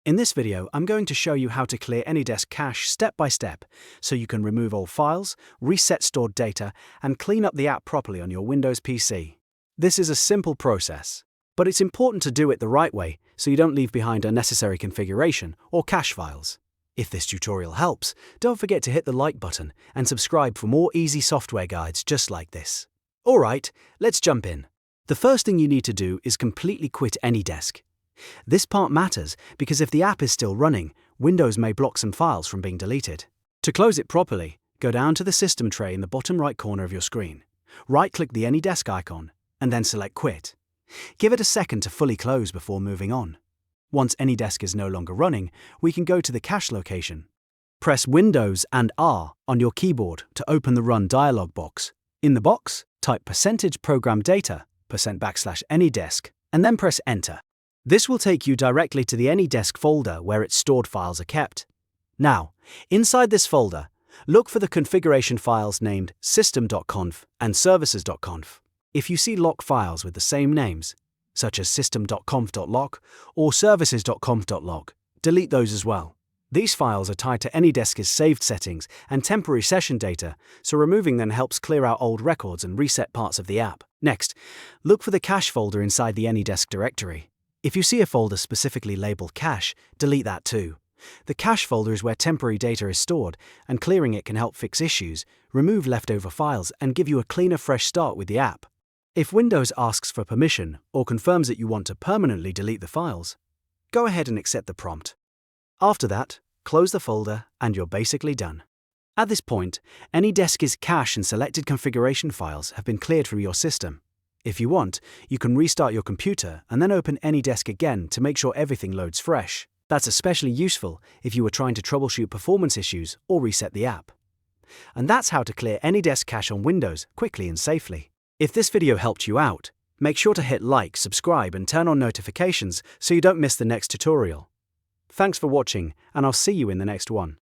In this video, I'm going to show you how to clear AnyDesk cache step by step, so you can remove old files, reset stored data, and clean up the app properly on your Windows PC. This is a simple process, but it's important to do it the right way so you don't leave behind unnecessary configuration or cache files. If this tutorial helps, don't forget to hit the like button and subscribe for more easy software guides just like this. Alright, let's jump in. The first thing you need to do is completely quit AnyDesk. This part matters because if the app is still running, Windows may block some files from being deleted. To close it properly, go down to the system tray in the bottom right corner of your screen. Right-click the AnyDesk icon, and then select Quit. Give it a second to fully close before moving on. Once AnyDesk is no longer running, we can go to the cache location. Press Windows and R on your keyboard to open the Run dialog box. In the box, type %ProgramData, %\AnyDesk, and then press Enter. This will take you directly to the AnyDesk folder where its stored files are kept. Now, inside this folder, look for the configuration files named system.conf and services.conf. If you see lock files with the same names, such as system.conf.lock or services.conf.log, delete those as well. These files are tied to AnyDesk's saved settings and temporary session data, so removing them helps clear out old records and reset parts of the app. Next, look for the cache folder inside the AnyDesk directory. If you see a folder specifically labeled cache, delete that too. The cache folder is where temporary data is stored, and clearing it can help fix issues, remove leftover files, and give you a cleaner, fresh start with the app. If Windows asks for permission or confirms that you want to permanently delete the files, go ahead and accept the prompt. After that, close the folder and you're basically done. At this point, AnyDesk's cache and selected configuration files have been cleared from your system. If you want, you can restart your computer and then open AnyDesk again to make sure everything loads fresh. That's especially useful if you were trying to troubleshoot performance issues or reset the app. And that's how to clear AnyDesk cache on Windows quickly and safely. If this video helped you out, make sure to hit like, subscribe, and turn on notifications so you don't miss the next tutorial. Thanks for watching, and I'll see you in the next one.